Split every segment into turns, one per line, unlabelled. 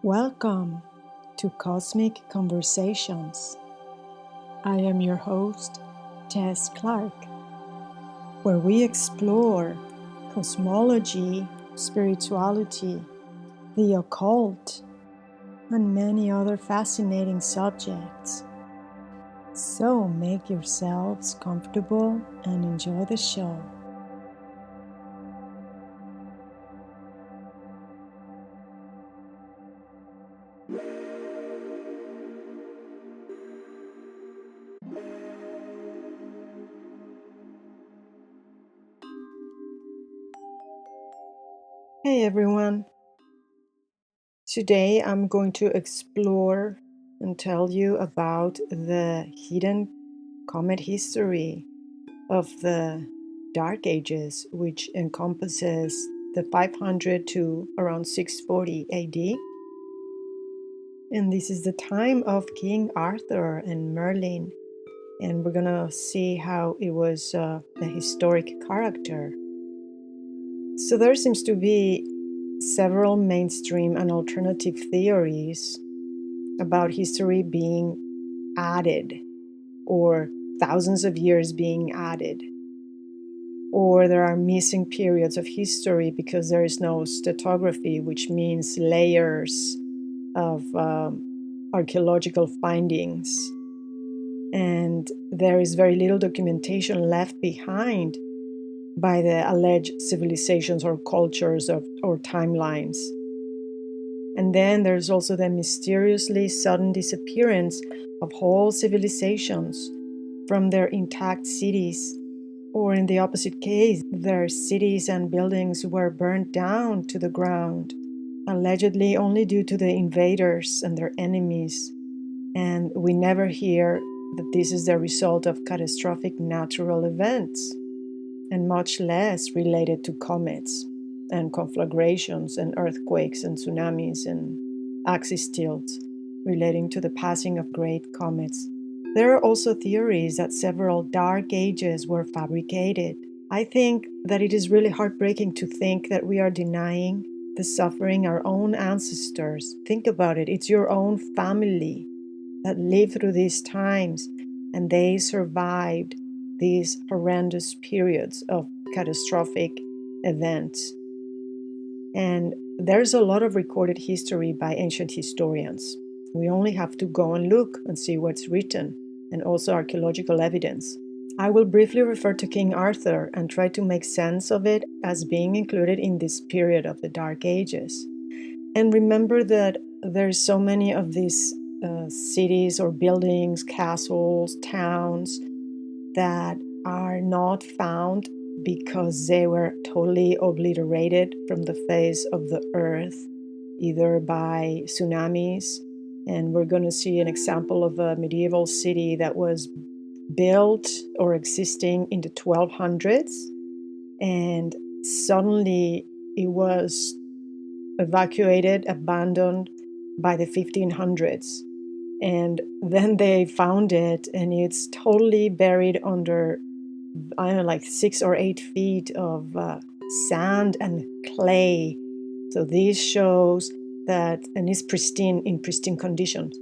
Welcome to Cosmic Conversations. I am your host, Tess Clark, where we explore cosmology, spirituality, the occult, and many other fascinating subjects. So make yourselves comfortable and enjoy the show. Hey everyone! Today I'm going to explore and tell you about the hidden comet history of the Dark Ages, which encompasses the 500 to around 640 AD. And this is the time of King Arthur and Merlin. And we're gonna see how it was a historic character. So there seems to be several mainstream and alternative theories about history being added, or thousands of years being added, or there are missing periods of history because there is no stratigraphy, which means layers of archaeological findings, and there is very little documentation left behind by the alleged civilizations or cultures or timelines. And then there's also the mysteriously sudden disappearance of whole civilizations from their intact cities, or in the opposite case, their cities and buildings were burned down to the ground, allegedly only due to the invaders and their enemies. And we never hear that this is the result of catastrophic natural events, and much less related to comets and conflagrations and earthquakes and tsunamis and axis tilts relating to the passing of great comets. There are also theories that several dark ages were fabricated. I think that it is really heartbreaking to think that we are denying the suffering our own ancestors. Think about it. It's your own family that lived through these times, and they survived these horrendous periods of catastrophic events. And there's a lot of recorded history by ancient historians. We only have to go and look and see what's written, and also archaeological evidence. I will briefly refer to King Arthur and try to make sense of it as being included in this period of the Dark Ages. And remember that there's so many of these cities or buildings, castles, towns that are not found because they were totally obliterated from the face of the earth, either by tsunamis. And we're going to see an example of a medieval city that was built or existing in the 1200s, and suddenly it was evacuated, abandoned by the 1500s. And then they found it, and it's totally buried under, I don't know, like 6 or 8 feet of sand and clay. So this shows that, and it's pristine, in pristine conditions.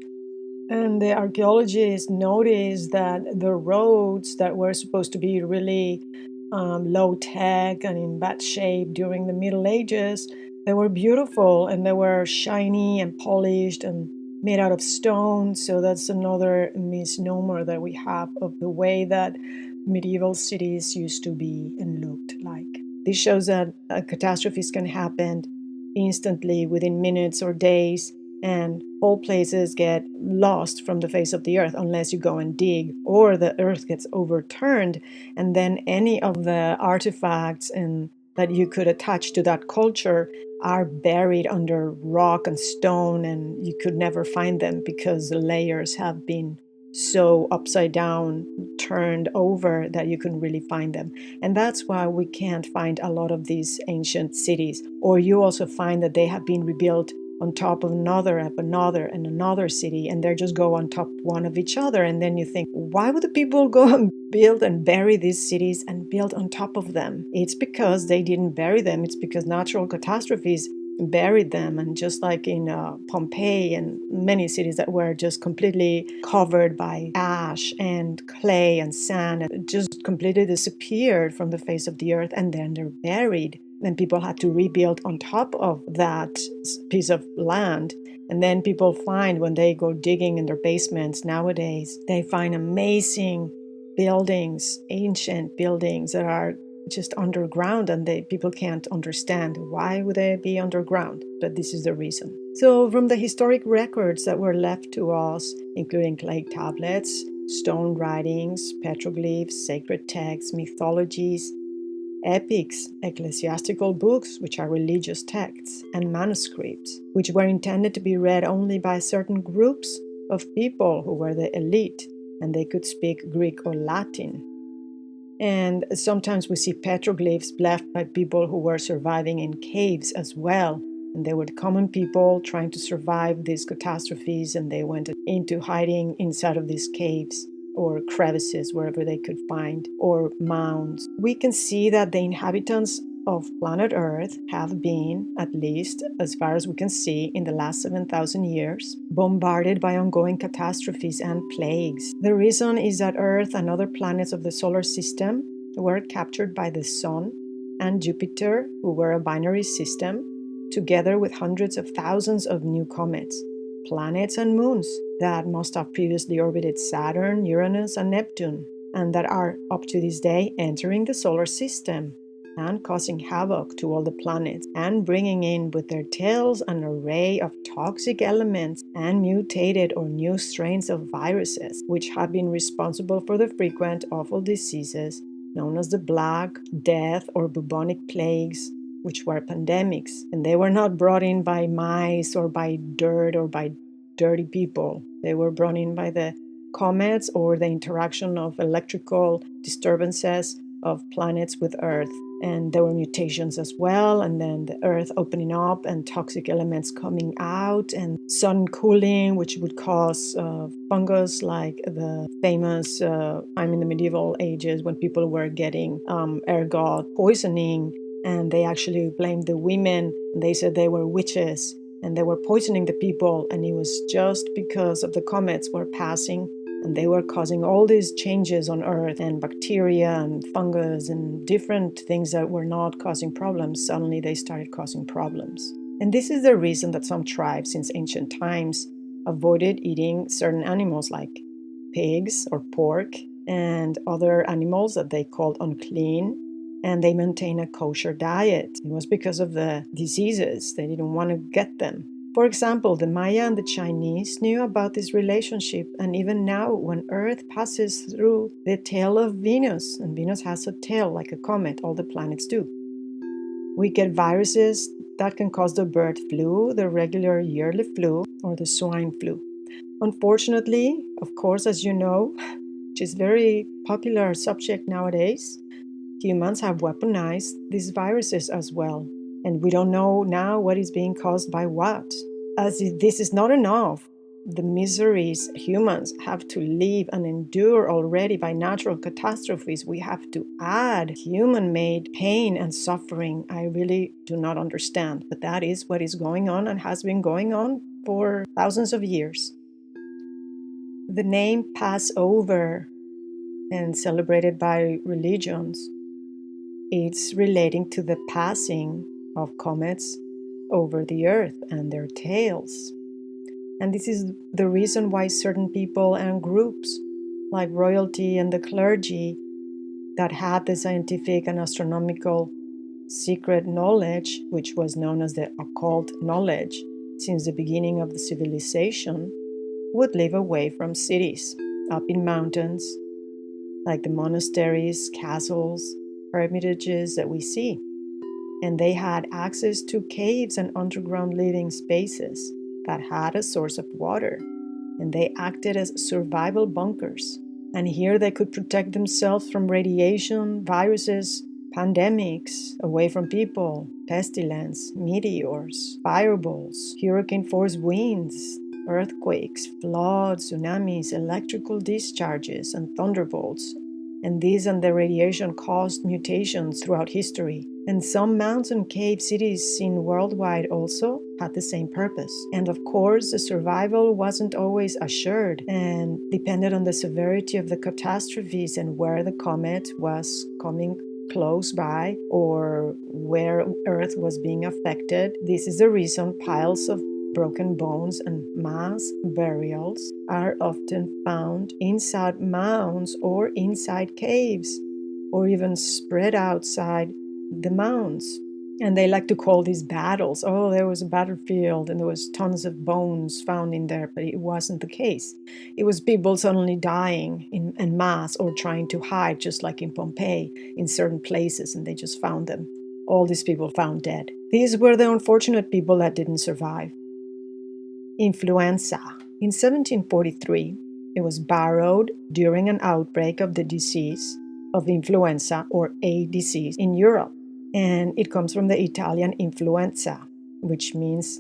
And the archaeologists noticed that the roads that were supposed to be really low tech and in bad shape during the Middle Ages, they were beautiful and they were shiny and polished and made out of stone. So that's another misnomer that we have of the way that medieval cities used to be and looked like. This shows that catastrophes can happen instantly within minutes or days, and whole places get lost from the face of the earth unless you go and dig, or the earth gets overturned, and then any of the artifacts and that you could attach to that culture are buried under rock and stone, and you could never find them because the layers have been so upside down, turned over, that you couldn't really find them. And that's why we can't find a lot of these ancient cities. Or you also find that they have been rebuilt on top of another, and another city, and they just go on top one of each other. And then you think, why would the people go and build and bury these cities and build on top of them? It's because they didn't bury them. It's because natural catastrophes buried them. And just like in Pompeii and many cities that were just completely covered by ash and clay and sand, and just completely disappeared from the face of the earth, and then they're buried. And people had to rebuild on top of that piece of land. And then people find, when they go digging in their basements nowadays, they find amazing buildings, ancient buildings that are just underground, and people can't understand why would they be underground, but this is the reason. So from the historic records that were left to us, including clay tablets, stone writings, petroglyphs, sacred texts, mythologies, epics, ecclesiastical books, which are religious texts, and manuscripts, which were intended to be read only by certain groups of people who were the elite, and they could speak Greek or Latin. And sometimes we see petroglyphs left by people who were surviving in caves as well. And they were the common people trying to survive these catastrophes, and they went into hiding inside of these caves or crevices, wherever they could find, or mounds. We can see that the inhabitants of planet Earth have been, at least as far as we can see, in the last 7,000 years, bombarded by ongoing catastrophes and plagues. The reason is that Earth and other planets of the solar system were captured by the Sun and Jupiter, who were a binary system, together with hundreds of thousands of new comets, planets and moons that must have previously orbited Saturn, Uranus, and Neptune, and that are up to this day entering the solar system and causing havoc to all the planets, and bringing in with their tails an array of toxic elements and mutated or new strains of viruses, which have been responsible for the frequent awful diseases known as the Black Death or bubonic plagues, which were pandemics. And they were not brought in by mice or by dirt or by dirty people. They were brought in by the comets or the interaction of electrical disturbances of planets with Earth. And there were mutations as well, and then the Earth opening up and toxic elements coming out, and sun cooling, which would cause fungus, like the famous time in the medieval ages when people were getting ergot poisoning, and they actually blamed the women, and they said they were witches, and they were poisoning the people, and it was just because of the comets were passing, and they were causing all these changes on Earth, and bacteria and fungus and different things that were not causing problems. Suddenly they started causing problems. And this is the reason that some tribes since ancient times avoided eating certain animals like pigs or pork and other animals that they called unclean, and they maintained a kosher diet. It was because of the diseases. They didn't want to get them. For example, the Maya and the Chinese knew about this relationship, and even now, when Earth passes through the tail of Venus, and Venus has a tail like a comet, all the planets do, we get viruses that can cause the bird flu, the regular yearly flu, or the swine flu. Unfortunately, of course, as you know, which is a very popular subject nowadays, humans have weaponized these viruses as well. And we don't know now what is being caused by what. As if this is not enough, the miseries humans have to live and endure already by natural catastrophes, we have to add human-made pain and suffering. I really do not understand, but that is what is going on and has been going on for thousands of years. The name Passover, and celebrated by religions, it's relating to the passing of comets over the earth and their tails. And this is the reason why certain people and groups, like royalty and the clergy, that had the scientific and astronomical secret knowledge, which was known as the occult knowledge since the beginning of the civilization, would live away from cities, up in mountains, like the monasteries, castles, hermitages that we see. And they had access to caves and underground living spaces that had a source of water, and they acted as survival bunkers. And here they could protect themselves from radiation, viruses, pandemics, away from people, pestilence, meteors, fireballs, hurricane-force winds, earthquakes, floods, tsunamis, electrical discharges, and thunderbolts. And these and the radiation caused mutations throughout history. And some mountain cave cities seen worldwide also had the same purpose. And of course, the survival wasn't always assured and depended on the severity of the catastrophes and where the comet was coming close by or where Earth was being affected. This is the reason piles of broken bones and mass burials are often found inside mounds or inside caves, or even spread outside the mounds. And they like to call these battles, oh, there was a battlefield and there was tons of bones found in there, but it wasn't the case. It was people suddenly dying in mass or trying to hide, just like in Pompeii, in certain places, and they just found them. All these people found dead. These were the unfortunate people that didn't survive. Influenza. In 1743, it was borrowed during an outbreak of the disease of influenza, or a disease, in Europe. And it comes from the Italian influenza, which means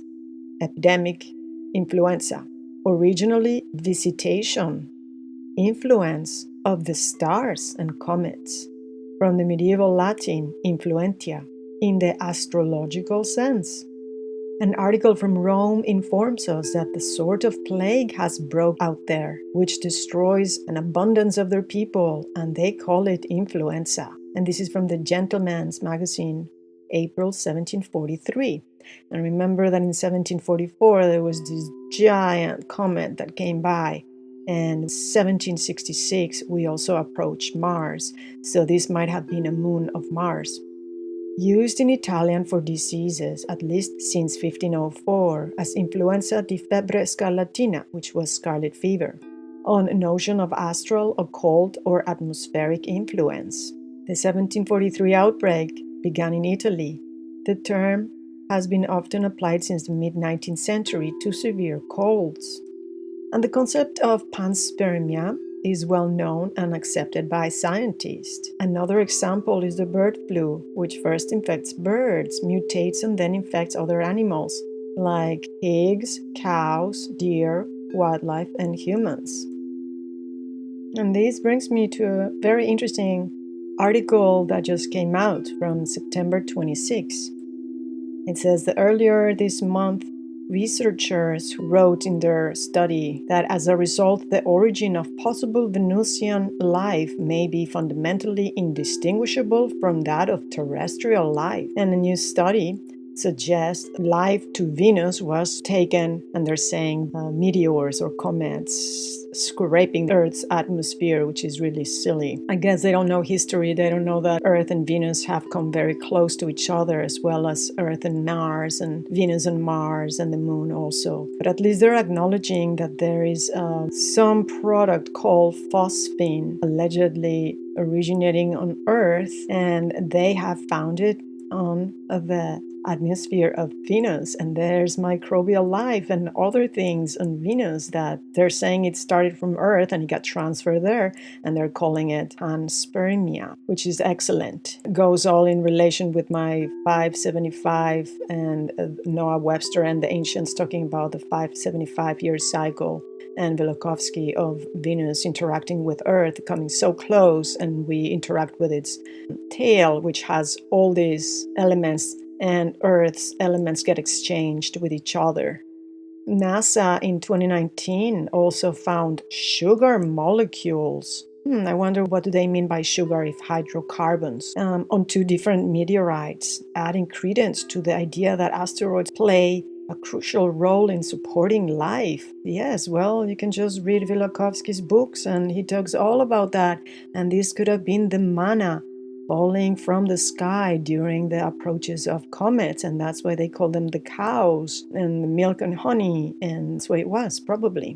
epidemic influenza. Originally, visitation, influence of the stars and comets. From the medieval Latin, influentia, in the astrological sense. An article from Rome informs us that the sort of plague has broke out there, which destroys an abundance of their people, and they call it influenza. And this is from the Gentleman's Magazine, April 1743. And remember that in 1744 there was this giant comet that came by. And in 1766 we also approached Mars, so this might have been a moon of Mars. Used in Italian for diseases at least since 1504 as influenza di febbre scarlatina, which was scarlet fever, on a notion of astral, occult, or atmospheric influence. The 1743 outbreak began in Italy. The term has been often applied since the mid-19th century to severe colds. And the concept of panspermia is well known and accepted by scientists. Another example is the bird flu, which first infects birds, mutates, and then infects other animals, like pigs, cows, deer, wildlife, and humans. And this brings me to a very interesting article that just came out from September 26. It says that earlier this month, researchers wrote in their study that as a result, the origin of possible Venusian life may be fundamentally indistinguishable from that of terrestrial life. And a new study suggests life to Venus was taken, and they're saying meteors or comets scraping Earth's atmosphere, which is really silly. I guess they don't know history. They don't know that Earth and Venus have come very close to each other, as well as Earth and Mars, and Venus and Mars, and the Moon also. But at least they're acknowledging that there is some product called phosphine allegedly originating on Earth, and they have found it on the atmosphere of Venus, and there's microbial life and other things on Venus that they're saying it started from Earth and it got transferred there, and they're calling it panspermia, which is excellent. It goes all in relation with my 575 and Noah Webster and the ancients talking about the 575-year cycle, and Velikovsky of Venus interacting with Earth, coming so close, and we interact with its tail, which has all these elements, and Earth's elements get exchanged with each other. NASA in 2019 also found sugar molecules. I wonder what do they mean by sugar, if hydrocarbons, on two different meteorites, adding credence to the idea that asteroids play a crucial role in supporting life. Yes, well, you can just read Velikovsky's books and he talks all about that. And this could have been the manna falling from the sky during the approaches of comets, and that's why they call them the cows, and the milk and honey, and that's what it was, probably.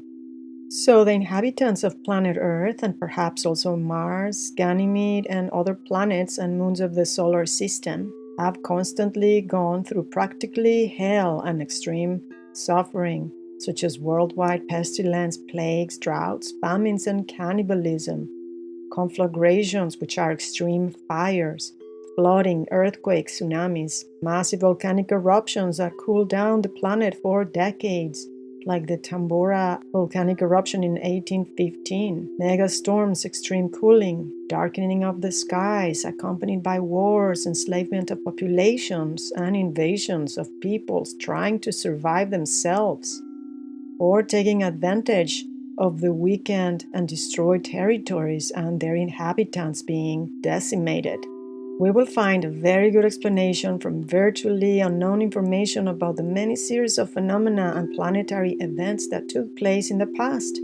So the inhabitants of planet Earth, and perhaps also Mars, Ganymede, and other planets and moons of the solar system, have constantly gone through practically hell and extreme suffering, such as worldwide pestilence, plagues, droughts, famines, and cannibalism, conflagrations, which are extreme fires, flooding, earthquakes, tsunamis, massive volcanic eruptions that cool down the planet for decades, like the Tambora volcanic eruption in 1815, mega storms, extreme cooling, darkening of the skies, accompanied by wars, enslavement of populations, and invasions of peoples trying to survive themselves, or taking advantage of the weakened and destroyed territories and their inhabitants being decimated. We will find a very good explanation from virtually unknown information about the many series of phenomena and planetary events that took place in the past.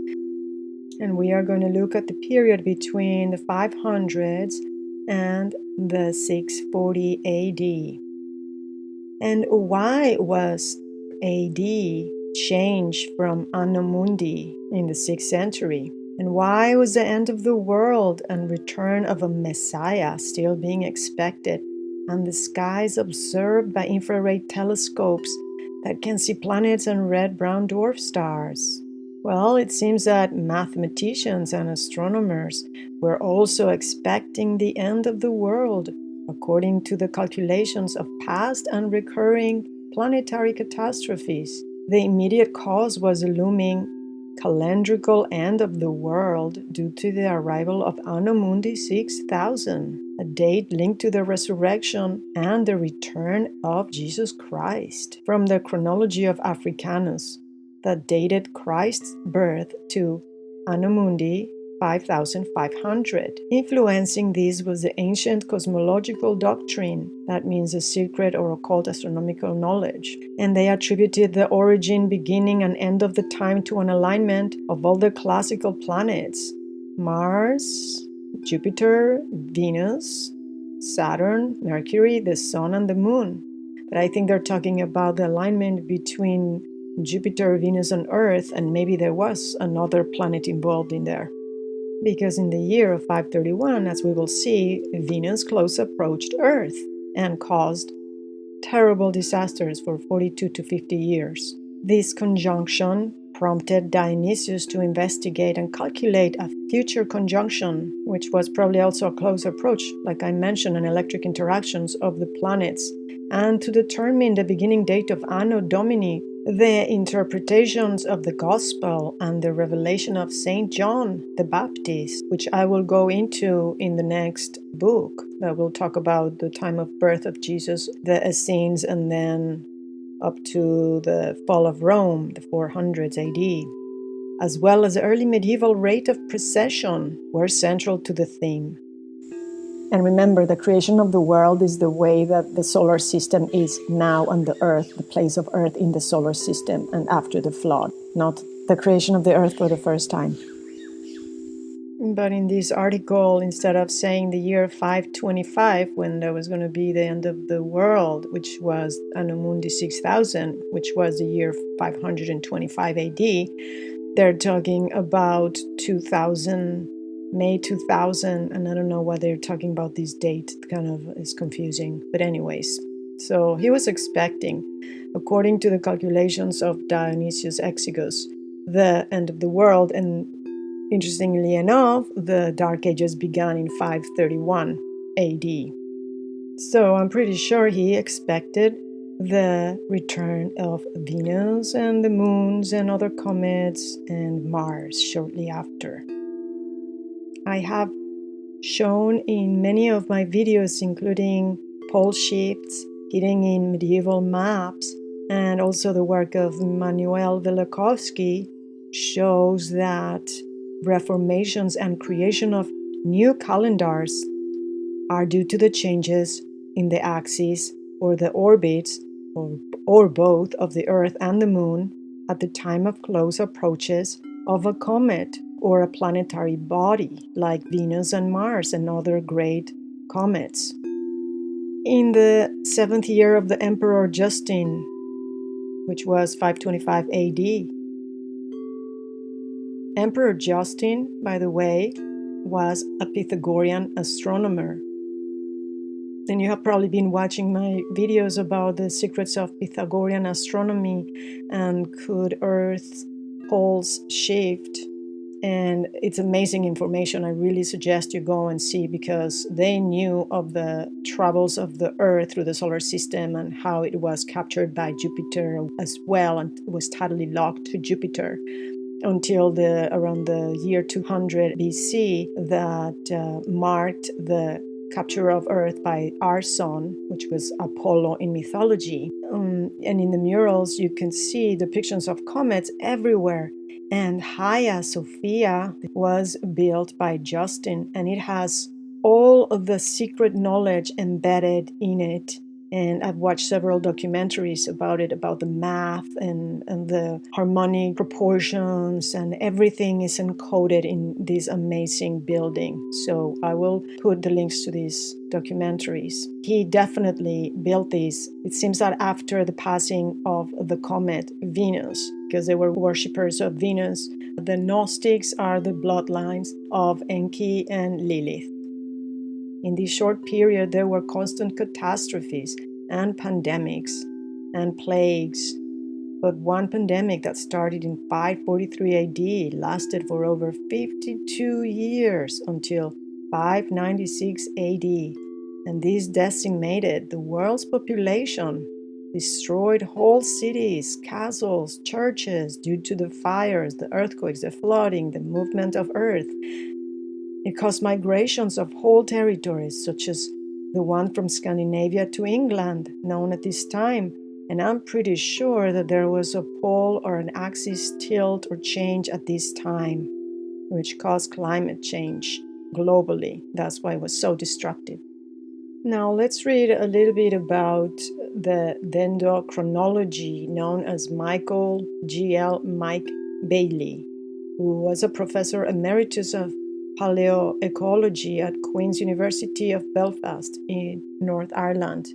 And we are going to look at the period between the 500s and the 640 AD. And why was AD changed from Anno Mundi in the 6th century? And why was the end of the world and return of a Messiah still being expected, and the skies observed by infrared telescopes that can see planets and red-brown dwarf stars? Well, it seems that mathematicians and astronomers were also expecting the end of the world, according to the calculations of past and recurring planetary catastrophes. The immediate cause was a looming calendrical end of the world due to the arrival of Anno Mundi 6000, a date linked to the resurrection and the return of Jesus Christ, from the chronology of Africanus that dated Christ's birth to Anno Mundi 5500. Influencing this was the ancient cosmological doctrine, that means a secret or occult astronomical knowledge, and they attributed the origin, beginning, and end of the time to an alignment of all the classical planets: Mars, Jupiter, Venus, Saturn, Mercury, the Sun, and the Moon. But I think they're talking about the alignment between Jupiter, Venus, and Earth, and maybe there was another planet involved in there. Because in the year of 531, as we will see, Venus close approached Earth and caused terrible disasters for 42 to 50 years. This conjunction prompted Dionysius to investigate and calculate a future conjunction, which was probably also a close approach, like I mentioned, an electric interactions of the planets, and to determine the beginning date of Anno Domini, the interpretations of the Gospel, and the revelation of Saint John the Baptist, which I will go into in the next book that will talk about the time of birth of Jesus, the Essenes, and then up to the fall of Rome, the 400s AD, as well as the early medieval rite of procession, were central to the theme. And remember, the creation of the world is the way that the solar system is now on the Earth, the place of Earth in the solar system and after the flood, not the creation of the Earth for the first time. But in this article, instead of saying the year 525, when there was going to be the end of the world, which was Anno Mundi 6000, which was the year 525 AD, they're talking about 2000, May 2000, and I don't know why they're talking about this date. It kind of is confusing. But anyways, so he was expecting, according to the calculations of Dionysius Exiguus, the end of the world. And interestingly enough, the Dark Ages began in 531 AD. So I'm pretty sure he expected the return of Venus and the moons and other comets and Mars shortly after. I have shown in many of my videos, including pole shifts hidden in medieval maps, and also the work of Manuel Velikovsky, shows that reformations and creation of new calendars are due to the changes in the axis or the orbits, or both, of the Earth and the Moon at the time of close approaches of a comet or a planetary body like Venus and Mars and other great comets. In the 7th year of the Emperor Justian, which was 525 AD, Emperor Justian, by the way, was a Pythagorean astronomer. And you have probably been watching my videos about the secrets of Pythagorean astronomy and could Earth's poles shift And it's amazing information. I really suggest you go and see, because they knew of the travels of the Earth through the solar system and how it was captured by Jupiter as well, and was totally locked to Jupiter until around the year 200 BC, that marked the capture of Earth by our sun, which was Apollo in mythology. And in the murals, you can see depictions of comets everywhere. And Hagia Sophia was built by Justian, and it has all of the secret knowledge embedded in it. And I've watched several documentaries about it, about the math and the harmonic proportions, and everything is encoded in this amazing building. So I will put the links to these documentaries. He definitely built these. It seems that after the passing of the comet Venus, because they were worshippers of Venus, the Gnostics are the bloodlines of Enki and Lilith. In this short period, there were constant catastrophes and pandemics and plagues. But one pandemic that started in 543 AD lasted for over 52 years until 596 AD. And this decimated the world's population, destroyed whole cities, castles, churches due to the fires, the earthquakes, the flooding, the movement of earth. It caused migrations of whole territories, such as the one from Scandinavia to England, known at this time. And I'm pretty sure that there was a pole or an axis tilt or change at this time, which caused climate change globally. That's why it was so destructive. Now let's read a little bit about the dendrochronology known as Michael G.L. Mike Bailey, who was a professor emeritus of paleoecology at Queen's University of Belfast in North Ireland.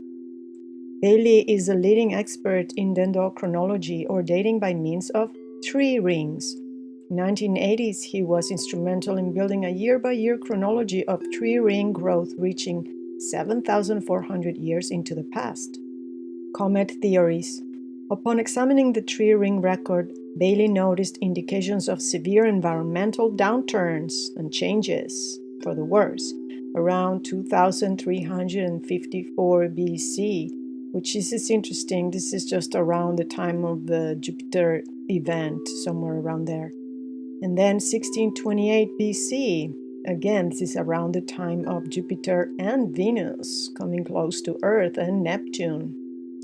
Bailey is a leading expert in dendrochronology, or dating by means of tree rings. In the 1980s, he was instrumental in building a year-by-year chronology of tree ring growth reaching 7,400 years into the past. Comet theories. Upon examining the tree ring record, Bailey noticed indications of severe environmental downturns and changes for the worse around 2354 BC, which is interesting. This is just around the time of the Jupiter event, somewhere around there. And then 1628 BC, again, this is around the time of Jupiter and Venus coming close to Earth and Neptune.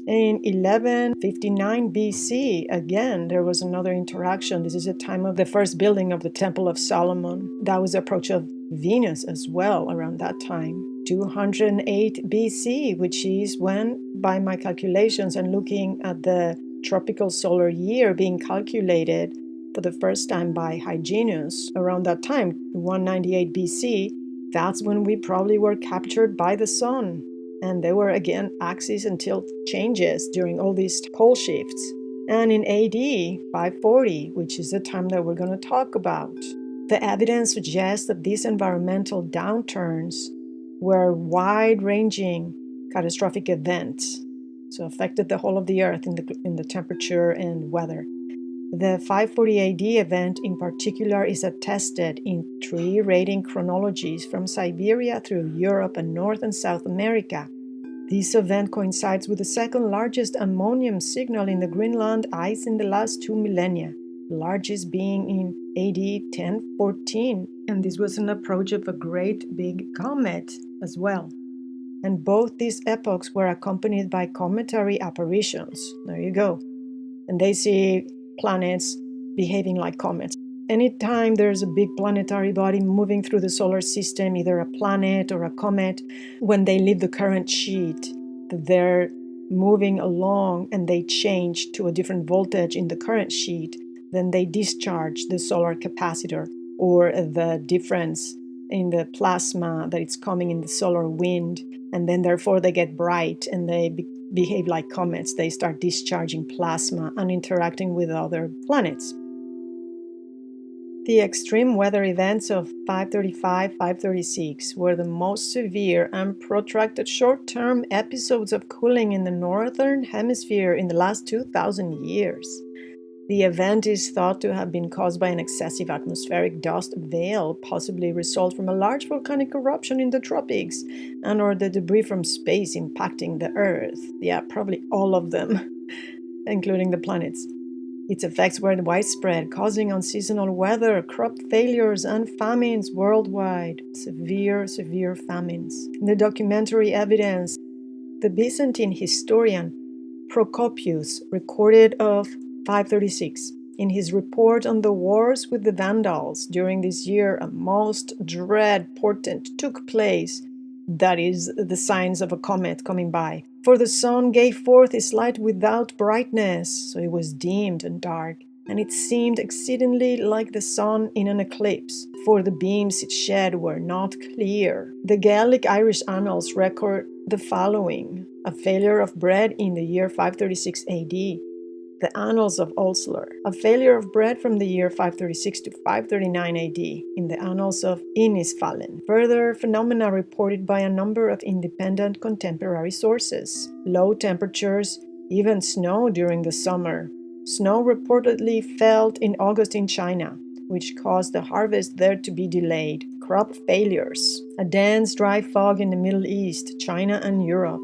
In 1159 BC, again, there was another interaction. This is the time of the first building of the Temple of Solomon. That was the approach of Venus as well around that time. 208 BC, which is when, by my calculations and looking at the tropical solar year being calculated for the first time by Hyginus, around that time, 198 BC, that's when we probably were captured by the sun. And there were again axis and tilt changes during all these pole shifts. And in AD 540, which is the time that we're going to talk about, the evidence suggests that these environmental downturns were wide-ranging catastrophic events, so affected the whole of the Earth in the temperature and weather. The 540 AD event in particular is attested in tree rating chronologies from Siberia through Europe and North and South America. This event coincides with the second largest ammonium signal in the Greenland ice in the last 2 millennia, the largest being in AD 1014. And this was an approach of a great big comet as well. And both these epochs were accompanied by cometary apparitions. There you go. And they see planets behaving like comets. Anytime there's a big planetary body moving through the solar system, either a planet or a comet, when they leave the current sheet, they're moving along and they change to a different voltage in the current sheet, then they discharge the solar capacitor, or the difference in the plasma that it's coming in the solar wind, and then therefore they get bright and they behave like comets. They start discharging plasma and interacting with other planets. The extreme weather events of 535-536 were the most severe and protracted short-term episodes of cooling in the northern hemisphere in the last 2,000 years. The event is thought to have been caused by an excessive atmospheric dust veil, possibly result from a large volcanic eruption in the tropics, and or the debris from space impacting the Earth. Yeah, probably all of them, including the planets. Its effects were widespread, causing unseasonal weather, crop failures, and famines worldwide. Severe famines. In the documentary evidence, the Byzantine historian Procopius recorded of 536. In his report on the wars with the Vandals during this year, a most dread portent took place, that is, the signs of a comet coming by. For the sun gave forth its light without brightness, so it was dimmed and dark, and it seemed exceedingly like the sun in an eclipse, for the beams it shed were not clear. The Gaelic Irish annals record the following: a failure of bread in the year 536 AD. The Annals of Ulster, a failure of bread from the year 536 to 539 AD in the Annals of Innisfallen. Further phenomena reported by a number of independent contemporary sources. Low temperatures, even snow during the summer. Snow reportedly fell in August in China, which caused the harvest there to be delayed. Crop failures. A dense dry fog in the Middle East, China and Europe.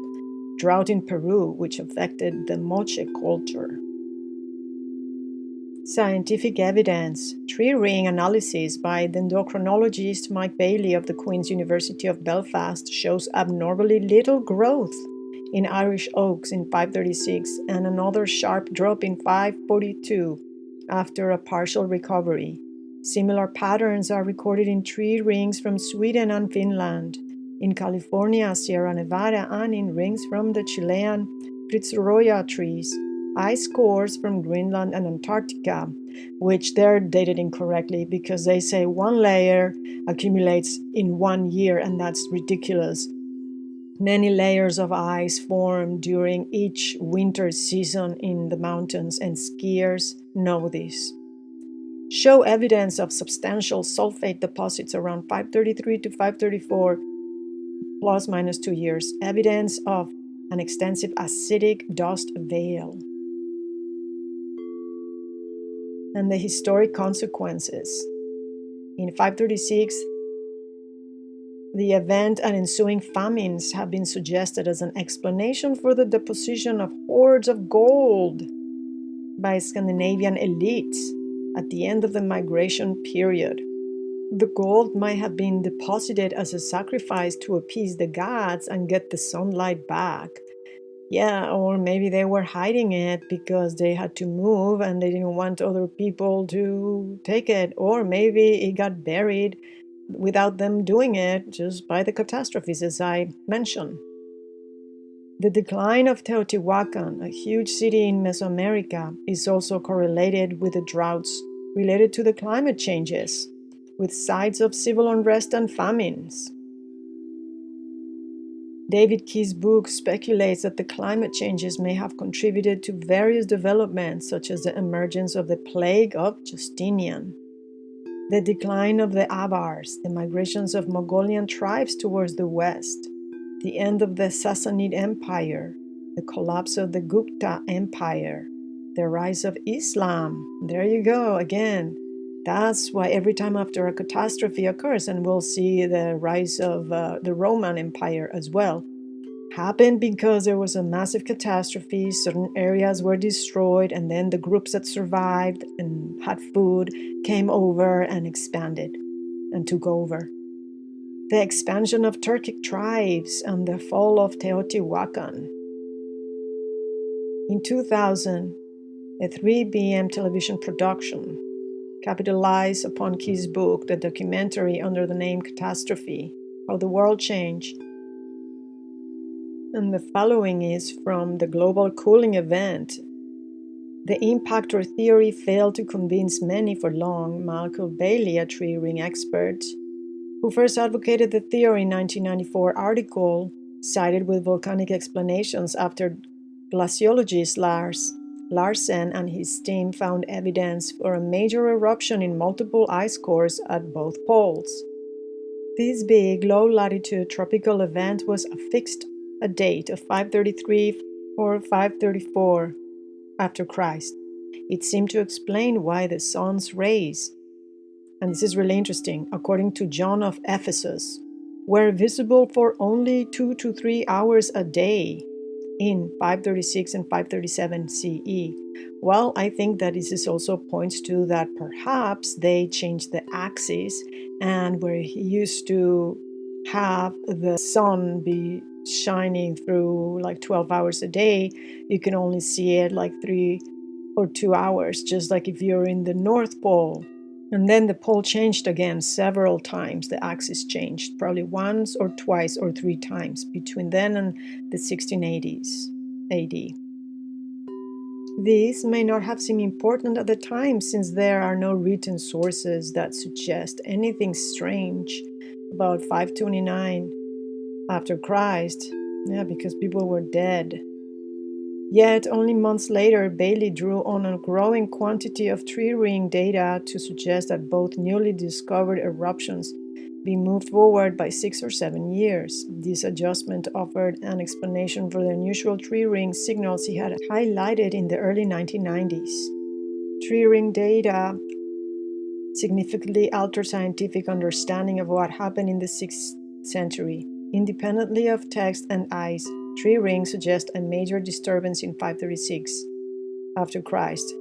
Drought in Peru, which affected the moche culture. Scientific evidence. Tree-ring analysis by dendrochronologist Mike Bailey of the Queen's University of Belfast shows abnormally little growth in Irish oaks in 536 and another sharp drop in 542 after a partial recovery. Similar patterns are recorded in tree rings from Sweden and Finland, in California, Sierra Nevada, and in rings from the Chilean Fitzroya trees. Ice cores from Greenland and Antarctica, which they're dated incorrectly because they say one layer accumulates in 1 year, and that's ridiculous. Many layers of ice form during each winter season in the mountains, and skiers know this. Show evidence of substantial sulfate deposits around 533 to 534, plus minus 2 years. Evidence of an extensive acidic dust veil. And the historic consequences. In 536, the event and ensuing famines have been suggested as an explanation for the deposition of hoards of gold by Scandinavian elites at the end of the migration period. The gold might have been deposited as a sacrifice to appease the gods and get the sunlight back. Yeah, or maybe they were hiding it because they had to move and they didn't want other people to take it. Or maybe it got buried without them doing it, just by the catastrophes, as I mentioned. The decline of Teotihuacan, a huge city in Mesoamerica, is also correlated with the droughts related to the climate changes, with sites of civil unrest and famines. David Key's book speculates that the climate changes may have contributed to various developments, such as the emergence of the plague of Justinian, the decline of the Avars, the migrations of Mongolian tribes towards the west, the end of the Sassanid Empire, the collapse of the Gupta Empire, the rise of Islam. There you go again. That's why every time after a catastrophe occurs, and we'll see the rise of the Roman Empire as well, happened because there was a massive catastrophe, certain areas were destroyed, and then the groups that survived and had food came over and expanded and took over. The expansion of Turkic tribes and the fall of Teotihuacan. In 2000, a 3 p.m. television production capitalized upon Key's book, the documentary under the name Catastrophe, How the World Changed. And the following is from the global cooling event. The impactor theory failed to convince many for long. Malcolm Bailey, a tree ring expert, who first advocated the theory in 1994 article, cited with volcanic explanations after glaciologist Larsen and his team found evidence for a major eruption in multiple ice cores at both poles. This big, low-latitude tropical event was affixed a date of 533 or 534 after Christ. It seemed to explain why the sun's rays, and this is really interesting, according to John of Ephesus, were visible for only 2 to 3 hours a day in 536 and 537 CE. Well, I think that this also points to that perhaps they changed the axis, and where he used to have the sun be shining through like 12 hours a day, you can only see it like 3 or 2 hours, just like if you're in the North Pole. And then the pole changed again several times. The axis changed probably once or twice or 3 times between then and the 1680s AD. These may not have seemed important at the time, since there are no written sources that suggest anything strange about 529 after Christ. Yeah, because people were dead. Yet, only months later, Bailey drew on a growing quantity of tree-ring data to suggest that both newly discovered eruptions be moved forward by 6 or 7 years. This adjustment offered an explanation for the unusual tree-ring signals he had highlighted in the early 1990s. Tree-ring data significantly altered scientific understanding of what happened in the 6th century. Independently of text and ice, tree rings suggest a major disturbance in 536 after Christ.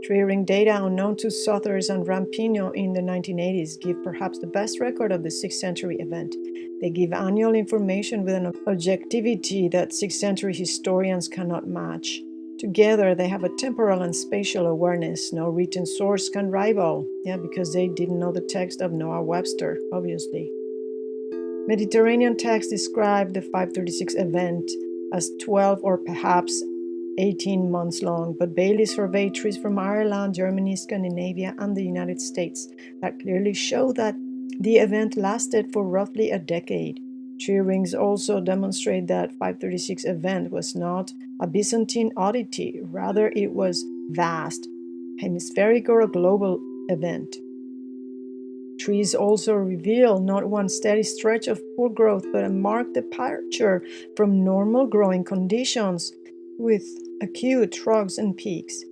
Tree ring data unknown to Sothers and Rampino in the 1980s give perhaps the best record of the 6th century event. They give annual information with an objectivity that 6th century historians cannot match. Together, they have a temporal and spatial awareness no written source can rival. Yeah, because they didn't know the text of Noah Webster, obviously. Mediterranean texts describe the 536 event as 12 or perhaps 18 months long, but Bailey surveyed trees from Ireland, Germany, Scandinavia, and the United States that clearly show that the event lasted for roughly a decade. Tree rings also demonstrate that 536 event was not a Byzantine oddity, rather it was vast, hemispheric or a global event. Trees also reveal not one steady stretch of poor growth, but a marked departure from normal growing conditions with acute troughs and peaks.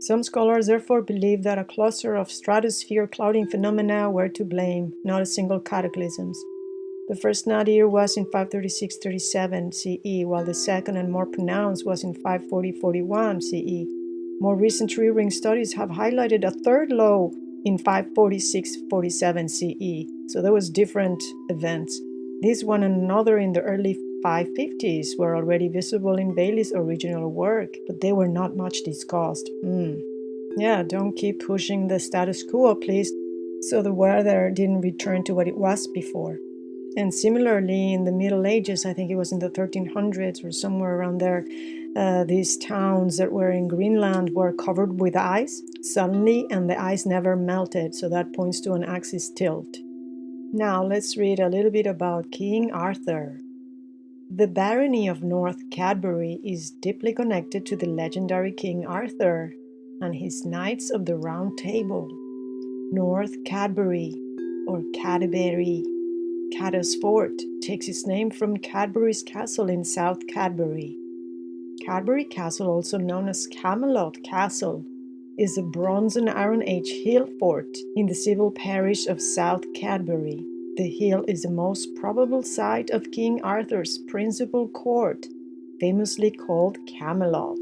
Some scholars therefore believe that a cluster of stratosphere clouding phenomena were to blame, not a single cataclysm. The first nadir was in 536-37 CE, while the second and more pronounced was in 540-41 CE. More recent tree ring studies have highlighted a third low in 546-47 CE, so there was different events. This one and another in the early 550s were already visible in Bailey's original work, but they were not much discussed. Yeah, don't keep pushing the status quo, please, so the weather didn't return to what it was before. And similarly, in the Middle Ages, I think it was in the 1300s or somewhere around there, these towns that were in Greenland were covered with ice suddenly, and the ice never melted, so that points to an axis tilt. Now let's read a little bit about King Arthur. The barony of North Cadbury is deeply connected to the legendary King Arthur and his Knights of the Round Table. North Cadbury, or Cadbury, Cadasfort, takes its name from Cadbury's Castle in South Cadbury. Cadbury Castle, also known as Camelot Castle, is a Bronze and Iron Age hill fort in the civil parish of South Cadbury. The hill is the most probable site of King Arthur's principal court, famously called Camelot.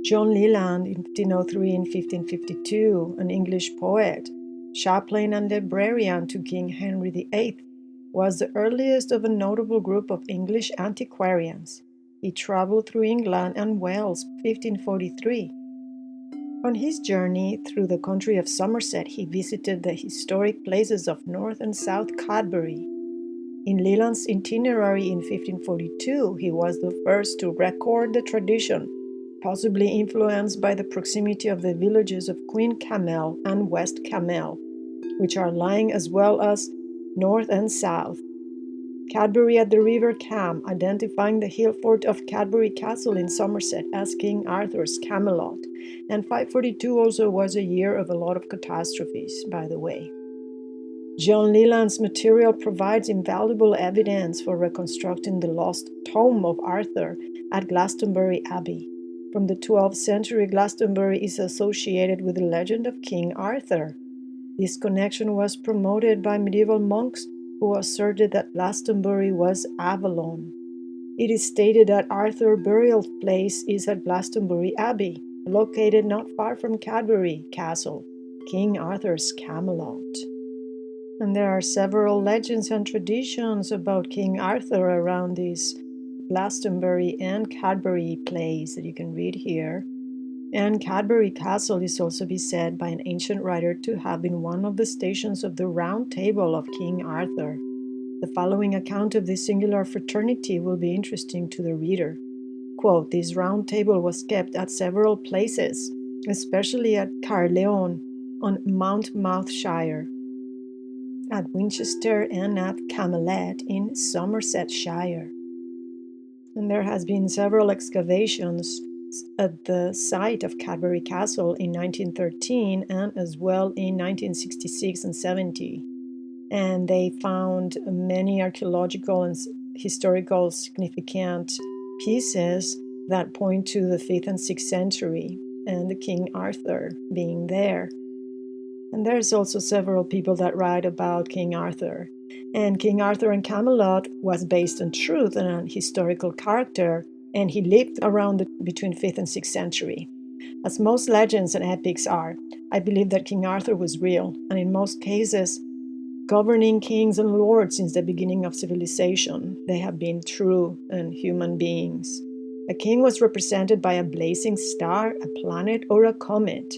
John Leland, in 1503 and 1552, an English poet, chaplain and librarian to King Henry VIII, was the earliest of a notable group of English antiquarians. He traveled through England and Wales 1543. On his journey through the country of Somerset, he visited the historic places of North and South Cadbury. In Leland's itinerary in 1542, he was the first to record the tradition, possibly influenced by the proximity of the villages of Queen Camel and West Camel, which are lying as well as north and south. Cadbury at the River Cam, identifying the hill fort of Cadbury Castle in Somerset as King Arthur's Camelot. And 542 also was a year of a lot of catastrophes, by the way. John Leland's material provides invaluable evidence for reconstructing the lost tomb of Arthur at Glastonbury Abbey. from the 12th century, Glastonbury is associated with the legend of King Arthur. This connection was promoted by medieval monks who asserted that Glastonbury was Avalon. It is stated that Arthur's burial place is at Glastonbury Abbey, located not far from Cadbury Castle, King Arthur's Camelot. And there are several legends and traditions about King Arthur around this Glastonbury and Cadbury place that you can read here. And Cadbury Castle is also be said by an ancient writer to have been one of the stations of the Round Table of King Arthur. The following account of this singular fraternity will be interesting to the reader. Quote, this round table was kept at several places, especially at Caerleon on Monmouthshire, at Winchester and at Camelot in Somersetshire. And there has been several excavations at the site of Cadbury Castle in 1913 and as well in 1966 and 70. And they found many archaeological and historical significant pieces that point to the 5th and 6th century and the King Arthur being there. And there's also several people that write about King Arthur. And King Arthur and Camelot was based on truth and an historical character, and he lived around between 5th and 6th century. As most legends and epics are, I believe that King Arthur was real, and in most cases, governing kings and lords since the beginning of civilization. They have been true and human beings. A king was represented by a blazing star, a planet, or a comet,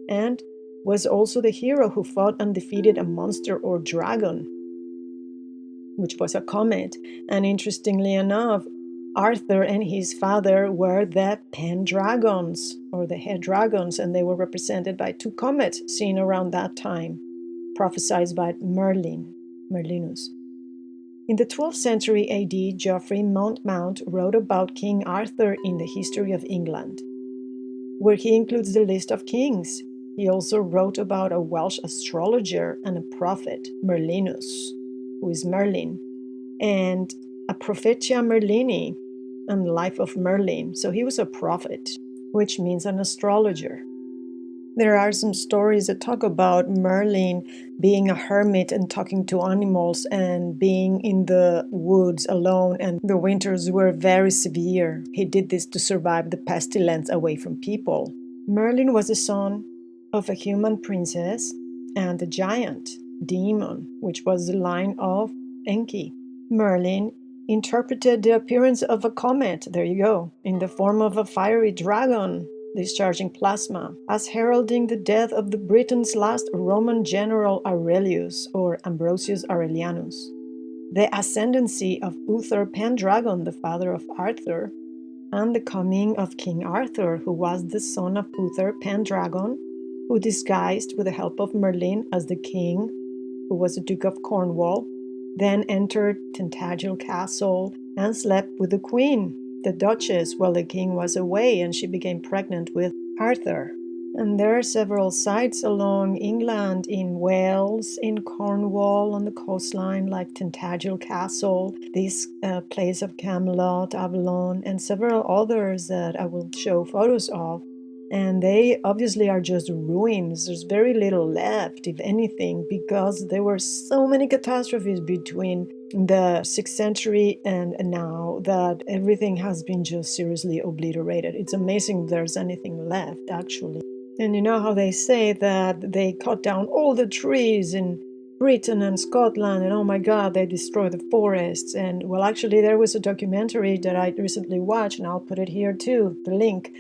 and was also the hero who fought and defeated a monster or dragon, which was a comet. And interestingly enough, Arthur and his father were the Pendragons, or the head dragons, and they were represented by 2 comets seen around that time, prophesied by Merlinus. In the 12th century AD, Geoffrey Monmouth wrote about King Arthur in the History of England, where he includes the list of kings. He also wrote about a Welsh astrologer and a prophet, Merlinus, who is Merlin, and a Prophetia Merlini, and Life of Merlin. So he was a prophet, which means an astrologer. There are some stories that talk about Merlin being a hermit and talking to animals and being in the woods alone, and the winters were very severe. He did this to survive the pestilence away from people. Merlin was the son of a human princess and a giant demon, which was the line of Enki. Merlin interpreted the appearance of a comet, there you go, in the form of a fiery dragon discharging plasma, as heralding the death of the Britons' last Roman general Aurelius, or Ambrosius Aurelianus, the ascendancy of Uther Pendragon, the father of Arthur, and the coming of King Arthur, who was the son of Uther Pendragon, who disguised with the help of Merlin as the king, who was the Duke of Cornwall, then entered Tintagel Castle and slept with the queen, the Duchess, while the king was away, and she became pregnant with Arthur. And there are several sites along England, in Wales, in Cornwall, on the coastline, like Tintagel Castle, this place of Camelot, Avalon, and several others that I will show photos of. And they obviously are just ruins. There's very little left, if anything, because there were so many catastrophes between the 6th century and now that everything has been just seriously obliterated. It's amazing if there's anything left, actually. And you know how they say that they cut down all the trees in Britain and Scotland, and oh my god, they destroy the forests. And well, actually, there was a documentary that I recently watched, and I'll put it here too, the link,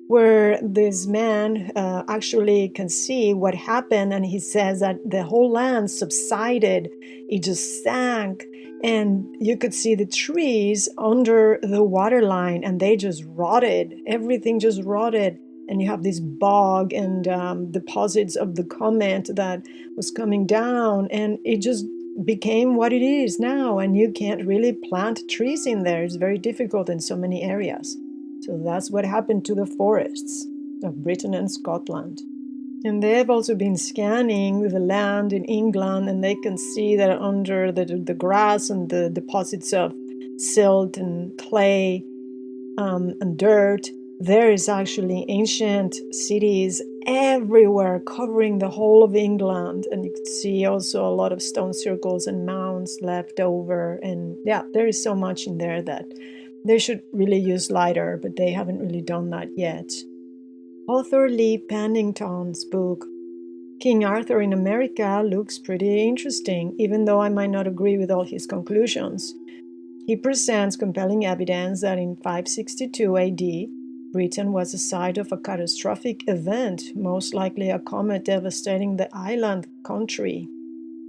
where this man actually can see what happened, and he says that the whole land subsided, it just sank, and you could see the trees under the waterline, and they just rotted. Everything just rotted, and you have this bog and deposits of the comet that was coming down, and it just became what it is now, and you can't really plant trees in there. It's very difficult in so many areas. So that's what happened to the forests of Britain and Scotland. And they've also been scanning the land in England, and they can see that under the grass and the deposits of silt and clay and dirt, There is actually ancient cities everywhere covering the whole of England, and you could see also a lot of stone circles and mounds left over. And yeah, there is so much in there that they should really use LiDAR, but they haven't really done that yet. Author Lee Pennington's book King Arthur in America looks pretty interesting, even though I might not agree with all his conclusions. He presents compelling evidence that in 562 AD, Britain was the site of a catastrophic event, most likely a comet devastating the island country.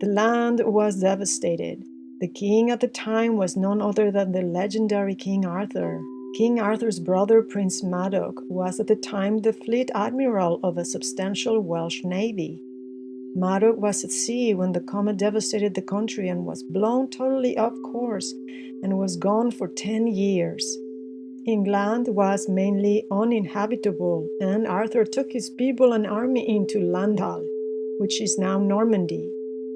The land was devastated. The king at the time was none other than the legendary King Arthur. King Arthur's brother, Prince Madoc, was at the time the fleet admiral of a substantial Welsh navy. Madoc was at sea when the comet devastated the country and was blown totally off course and was gone for 10 years. England was mainly uninhabitable, and Arthur took his people and army into Landhal, which is now Normandy.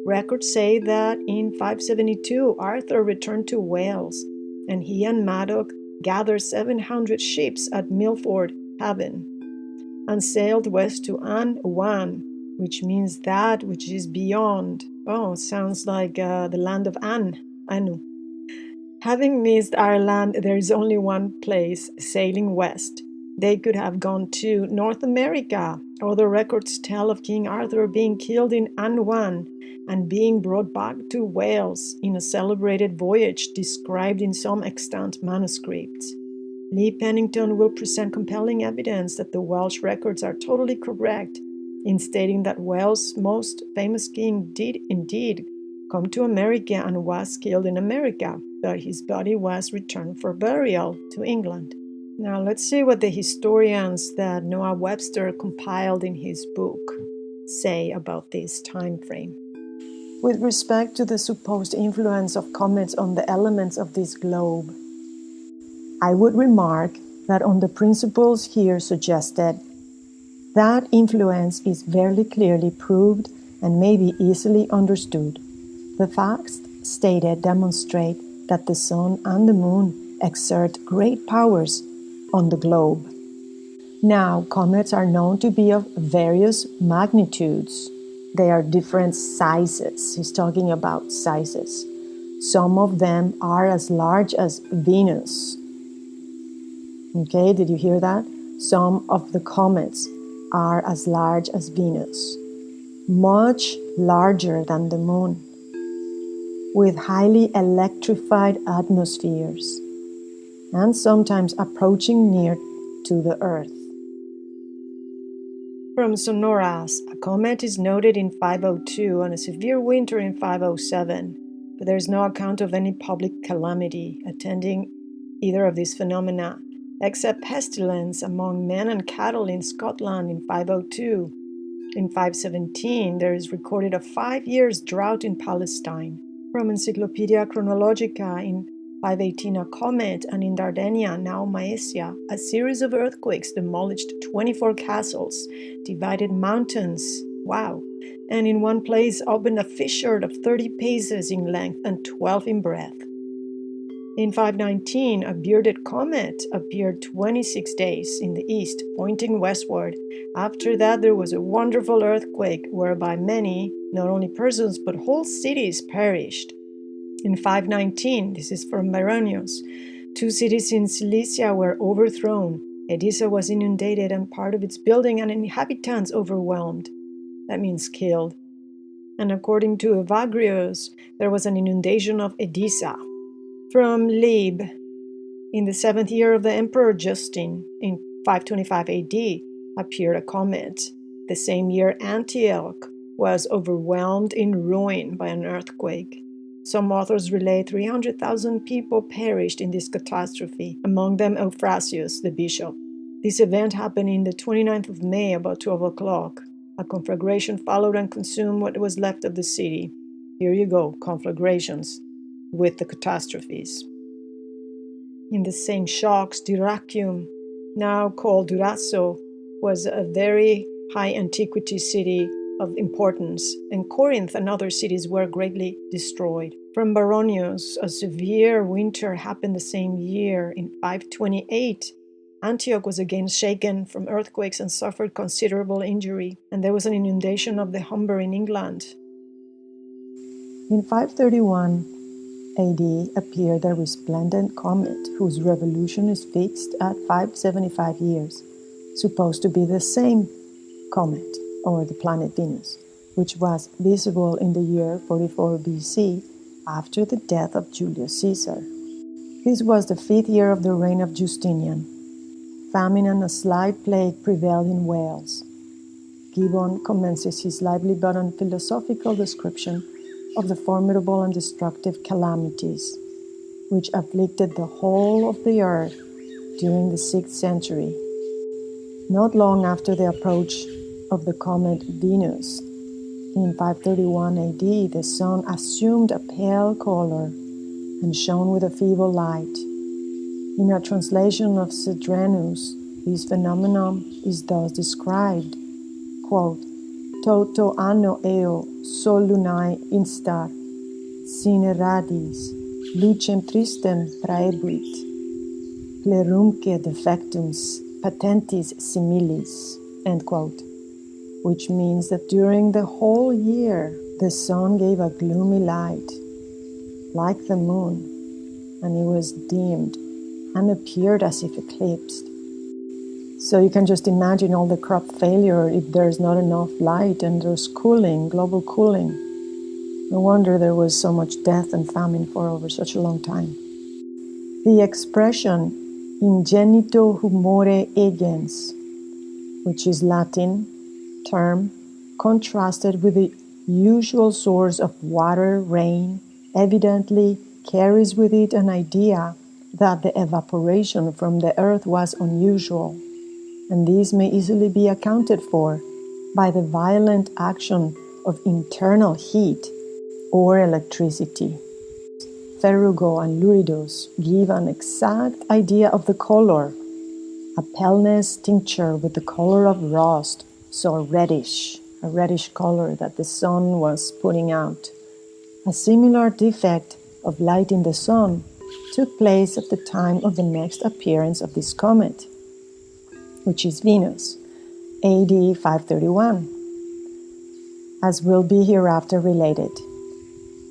Records say that in 572 Arthur returned to Wales, and he and Madoc gathered 700 ships at Milford Haven and sailed west to Anno, which means that which is beyond. Oh, sounds like the land of Anno. Having missed Ireland, there is only one place, sailing west. They could have gone to North America. Other records tell of King Arthur being killed in Anno and being brought back to Wales in a celebrated voyage described in some extant manuscripts. Lee Pennington will present compelling evidence that the Welsh records are totally correct in stating that Wales' most famous king did indeed come to America and was killed in America, but his body was returned for burial to England. Now let's see what the historians that Noah Webster compiled in his book say about this time frame. With respect to the supposed influence of comets on the elements of this globe, I would remark that on the principles here suggested, that influence is very clearly proved and may be easily understood. The facts stated demonstrate that the sun and the moon exert great powers on the globe. Now, comets are known to be of various magnitudes. They are different sizes. He's talking about sizes. Some of them are as large as Venus. Okay, did you hear that? Some of the comets are as large as Venus, much larger than the moon, with highly electrified atmospheres, and sometimes approaching near to the Earth. From Sonoras, a comet is noted in 502 and a severe winter in 507, but there is no account of any public calamity attending either of these phenomena, except pestilence among men and cattle in Scotland in 502. In 517, there is recorded a 5 years drought in Palestine. From Encyclopedia Chronologica in 518, a comet, and in Dardania, now Maesia, a series of earthquakes demolished 24 castles, divided mountains, wow, and in one place opened a fissure of 30 paces in length and 12 in breadth. In 519, a bearded comet appeared 26 days in the east, pointing westward. After that, there was a wonderful earthquake, whereby many, not only persons, but whole cities perished. In 519, this is from Baronius, 2 cities in Cilicia were overthrown. Edessa was inundated and part of its building and inhabitants overwhelmed. That means killed. And according to Evagrius, there was an inundation of Edessa. From Lib, in the 7th year of the Emperor Justian, in 525 AD, appeared a comet. The same year Antioch was overwhelmed in ruin by an earthquake. Some authors relate 300,000 people perished in this catastrophe, among them Euphrasius, the bishop. This event happened in the 29th of May, about 12 o'clock. A conflagration followed and consumed what was left of the city. Here you go, conflagrations with the catastrophes. In the same shocks, Dyrrhachium, now called Durazzo, was a very high antiquity city of importance, and Corinth and other cities were greatly destroyed. From Baronius, a severe winter happened the same year in 528. Antioch was again shaken from earthquakes and suffered considerable injury, and there was an inundation of the Humber in England. In 531 AD appeared the resplendent comet, whose revolution is fixed at 575 years, supposed to be the same comet, or the planet Venus, which was visible in the year 44 BC after the death of Julius Caesar. This was the 5th year of the reign of Justinian. Famine and a slight plague prevailed in Wales. Gibbon commences his lively but unphilosophical description of the formidable and destructive calamities which afflicted the whole of the earth during the 6th century. Not long after the approach of the comet Venus, in 531 AD, the sun assumed a pale color and shone with a feeble light. In a translation of Cedrenus, this phenomenon is thus described, quote, Toto anno eo sol lunae instar, sine radis, lucem tristem praebuit, plerumque defectums patentis similis, end quote, which means that during the whole year the sun gave a gloomy light, like the moon, and it was dimmed and appeared as if eclipsed. So you can just imagine all the crop failure if there's not enough light and there's cooling, global cooling. No wonder there was so much death and famine for over such a long time. The expression ingenito humore agens, which is Latin term contrasted with the usual source of water, rain, evidently carries with it an idea that the evaporation from the earth was unusual, and this may easily be accounted for by the violent action of internal heat or electricity. Ferrugo and Luridos give an exact idea of the color, a paleness tincture with the color of rust, so a reddish color that the sun was putting out. A similar defect of light in the sun took place at the time of the next appearance of this comet, which is Venus, AD 531, as will be hereafter related.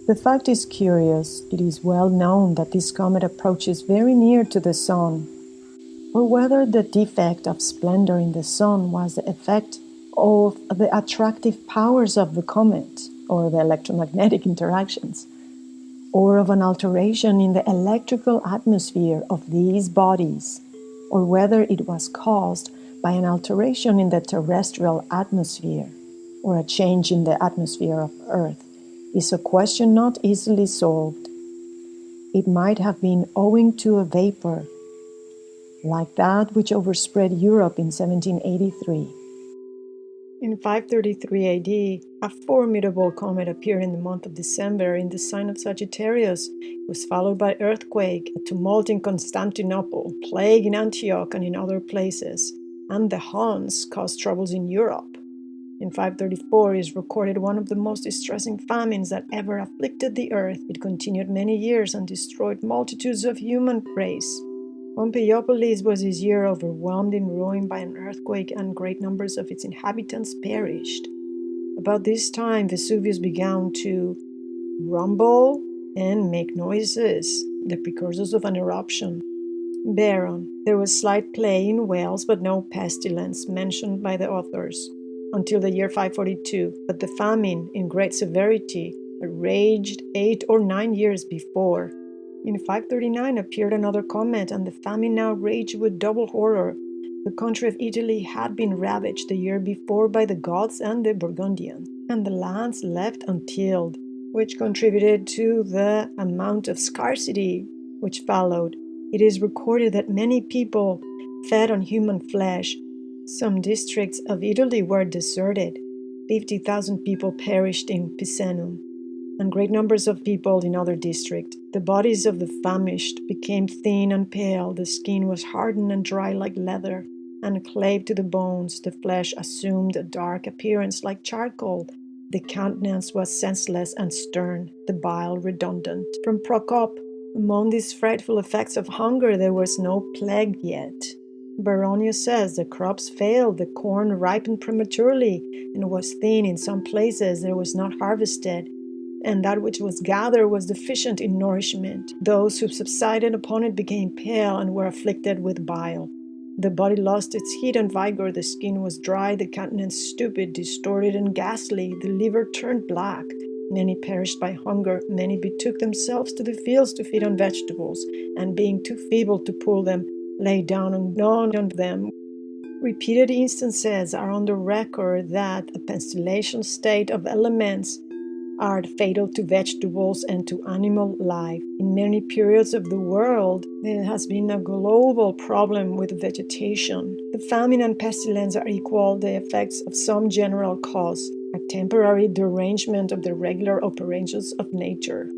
The fact is curious. It is well known that this comet approaches very near to the sun, or whether the defect of splendor in the sun was the effect of the attractive powers of the comet, or the electromagnetic interactions, or of an alteration in the electrical atmosphere of these bodies, or whether it was caused by an alteration in the terrestrial atmosphere, or a change in the atmosphere of Earth, is a question not easily solved. It might have been owing to a vapor, like that which overspread Europe in 1783. In 533 AD, a formidable comet appeared in the month of December in the sign of Sagittarius. It was followed by earthquake, a tumult in Constantinople, plague in Antioch and in other places, and the Huns caused troubles in Europe. In 534 is recorded one of the most distressing famines that ever afflicted the earth. It continued many years and destroyed multitudes of human race. Pompeiopolis was this year overwhelmed and ruined by an earthquake, and great numbers of its inhabitants perished. About this time, Vesuvius began to rumble and make noises, the precursors of an eruption. Baron. There was slight plague in Wales, but no pestilence mentioned by the authors until the year 542, but the famine, in great severity, raged 8 or 9 years before. In 539 appeared another comet, and the famine now raged with double horror. The country of Italy had been ravaged the year before by the Goths and the Burgundians, and the lands left untilled, which contributed to the amount of scarcity which followed. It is recorded that many people fed on human flesh. Some districts of Italy were deserted. 50,000 people perished in Picenum, and great numbers of people in other districts. The bodies of the famished became thin and pale. The skin was hardened and dry like leather, and clave to the bones. The flesh assumed a dark appearance like charcoal. The countenance was senseless and stern, the bile redundant. From Procop, among these frightful effects of hunger there was no plague yet. Baronius says the crops failed, the corn ripened prematurely and was thin in some places, it was not harvested, and that which was gathered was deficient in nourishment. Those who subsided upon it became pale and were afflicted with bile. The body lost its heat and vigor, the skin was dry, the countenance stupid, distorted, and ghastly, the liver turned black. Many perished by hunger, many betook themselves to the fields to feed on vegetables, and being too feeble to pull them, lay down and gnawed on them. Repeated instances are on the record that a pestilential state of elements are fatal to vegetables and to animal life. In many periods of the world, there has been a global problem with vegetation. The famine and pestilence are equal, the effects of some general cause, a temporary derangement of the regular operations of nature.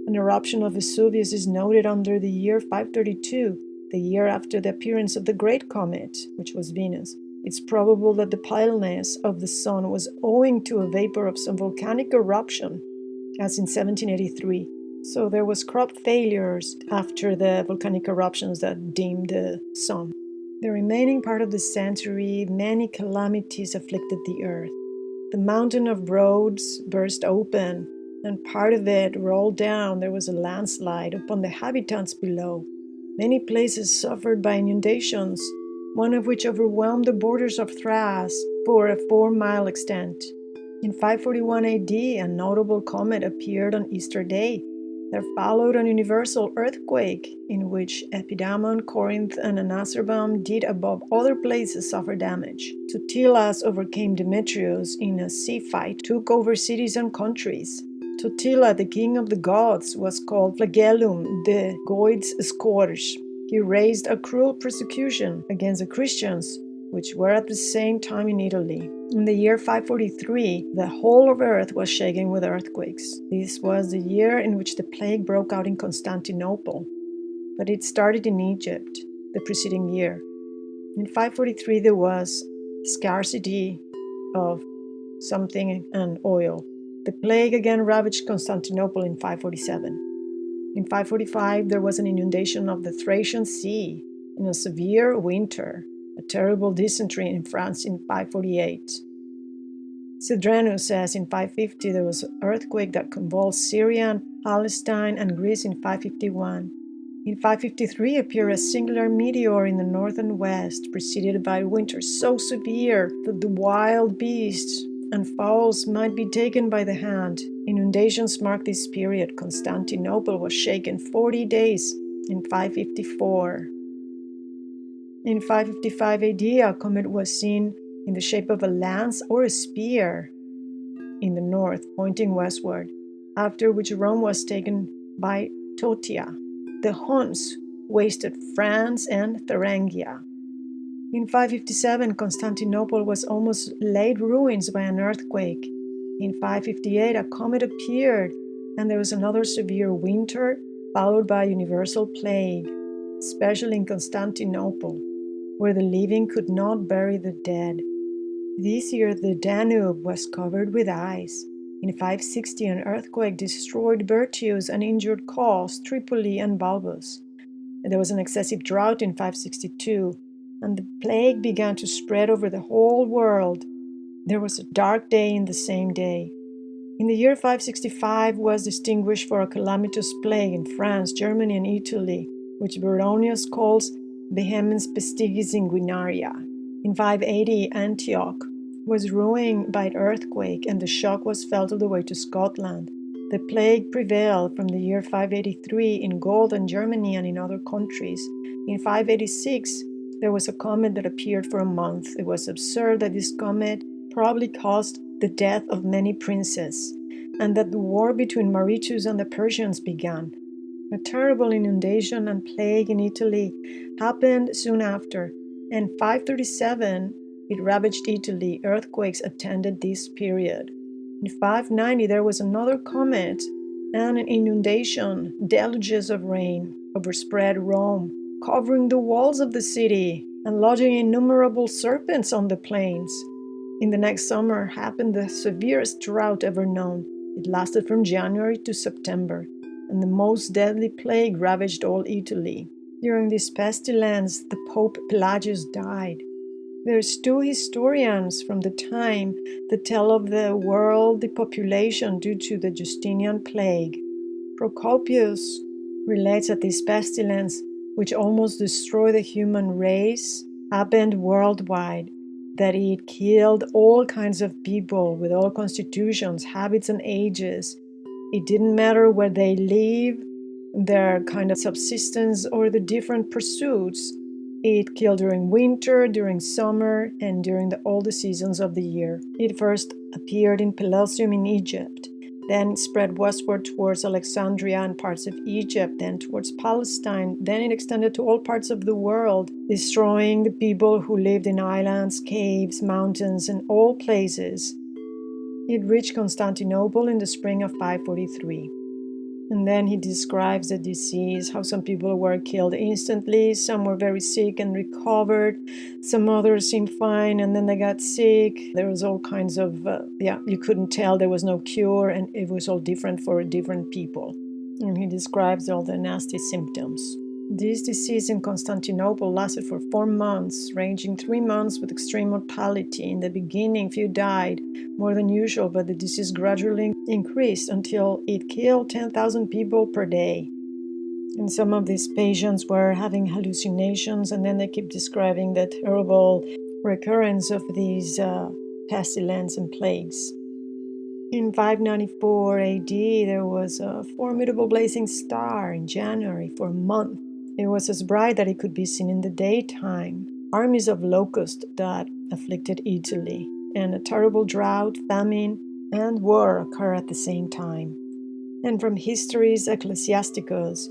An eruption of Vesuvius is noted under the year 532, the year after the appearance of the great comet, which was Venus. It's probable that the paleness of the sun was owing to a vapor of some volcanic eruption, as in 1783. So there was crop failures after the volcanic eruptions that dimmed the sun. The remaining part of the century, many calamities afflicted the earth. The mountain of Rhodes burst open, and part of it rolled down. There was a landslide upon the inhabitants below. Many places suffered by inundations, one of which overwhelmed the borders of Thrace for a 4-mile extent. In 541 AD, a notable comet appeared on Easter Day. There followed an universal earthquake in which Epidamon, Corinth, and Anazarbum did above other places suffer damage. Totila overcame Demetrius in a sea fight, took over cities and countries. Totila, the king of the gods, was called Flagellum, the Goid's scourge. He raised a cruel persecution against the Christians, which were at the same time in Italy. In the year 543, the whole of earth was shaken with earthquakes. This was the year in which the plague broke out in Constantinople, but it started in Egypt the preceding year. In 543, there was scarcity of something and oil. The plague again ravaged Constantinople in 547. In 545, there was an inundation of the Thracian Sea in a severe winter, a terrible dysentery in France in 548. Cedrenus says in 550 there was an earthquake that convulsed Syria and Palestine and Greece in 551. In 553 appeared a singular meteor in the north and west, preceded by winter so severe that the wild beasts and fowls might be taken by the hand. Inundations marked this period. Constantinople was shaken 40 days in 554. In 555 AD, a comet was seen in the shape of a lance or a spear in the north, pointing westward, after which Rome was taken by Totia. The Huns wasted France and Thuringia. In 557, Constantinople was almost laid ruins by an earthquake. In 558, a comet appeared, and there was another severe winter, followed by a universal plague, especially in Constantinople, where the living could not bury the dead. This year, the Danube was covered with ice. In 560, an earthquake destroyed Bertius and injured Kos, Tripoli, and Balbus. There was an excessive drought in 562, and the plague began to spread over the whole world. There was a dark day in the same day. In the year 565 was distinguished for a calamitous plague in France, Germany, and Italy, which Baronius calls Vehemens pestigis inguinaria. In 580, Antioch was ruined by an earthquake, and the shock was felt all the way to Scotland. The plague prevailed from the year 583 in Gaul and Germany and in other countries. In 586, there was a comet that appeared for a month. It was observed that this comet probably caused the death of many princes, and that the war between Mauritius and the Persians began. A terrible inundation and plague in Italy happened soon after. In 537, it ravaged Italy. Earthquakes attended this period. In 590, there was another comet and an inundation. Deluges of rain overspread Rome, covering the walls of the city and lodging innumerable serpents on the plains. In the next summer happened the severest drought ever known. It lasted from January to September, and the most deadly plague ravaged all Italy. During this pestilence, the Pope Pelagius died. There's two historians from the time that tell of the world depopulation due to the Justinian plague. Procopius relates that this pestilence, which almost destroyed the human race, happened worldwide, that it killed all kinds of people with all constitutions, habits, and ages. It didn't matter where they live, their kind of subsistence, or the different pursuits. It killed during winter, during summer, and during all the seasons of the year. It first appeared in Pelusium in Egypt, then it spread westward towards Alexandria and parts of Egypt, then towards Palestine, then it extended to all parts of the world, destroying the people who lived in islands, caves, mountains, and all places. It reached Constantinople in the spring of 543. And then he describes the disease, how some people were killed instantly, some were very sick and recovered, some others seemed fine and then they got sick. There was all kinds of, you couldn't tell, there was no cure, and it was all different for different people. And he describes all the nasty symptoms. This disease in Constantinople lasted for 4 months, ranging 3 months with extreme mortality. In the beginning, few died, more than usual, but the disease gradually increased until it killed 10,000 people per day. And some of these patients were having hallucinations, and then they keep describing the terrible recurrence of these pestilence and plagues. In 594 AD, there was a formidable blazing star in January for a month. It was as bright that it could be seen in the daytime. Armies of locusts that afflicted Italy, and a terrible drought, famine, and war occur at the same time. And from Histories Ecclesiasticus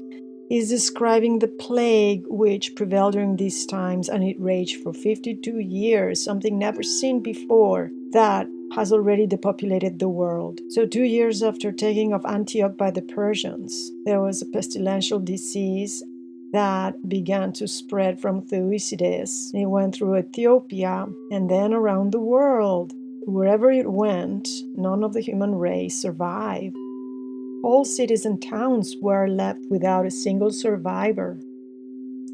is describing the plague which prevailed during these times, and it raged for 52 years, something never seen before, that has already depopulated the world. So 2 years after taking of Antioch by the Persians, there was a pestilential disease that began to spread from Thucydides. It went through Ethiopia and then around the world. Wherever it went, none of the human race survived. Whole cities and towns were left without a single survivor.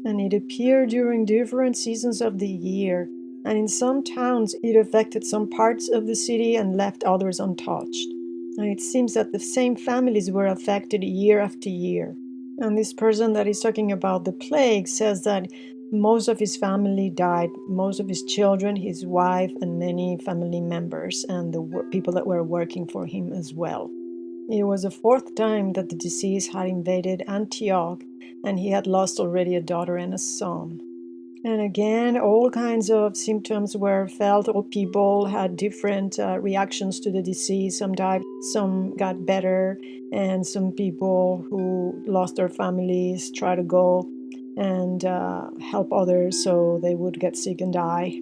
And it appeared during different seasons of the year. And in some towns, it affected some parts of the city and left others untouched. And it seems that the same families were affected year after year. And this person that is talking about the plague says that most of his family died, most of his children, his wife, and many family members, and the people that were working for him as well. It was the 4th time that the disease had invaded Antioch, and he had lost already a daughter and a son. And again, all kinds of symptoms were felt. All people had different reactions to the disease. Some died, some got better, and some people who lost their families tried to go and help others so they would get sick and die.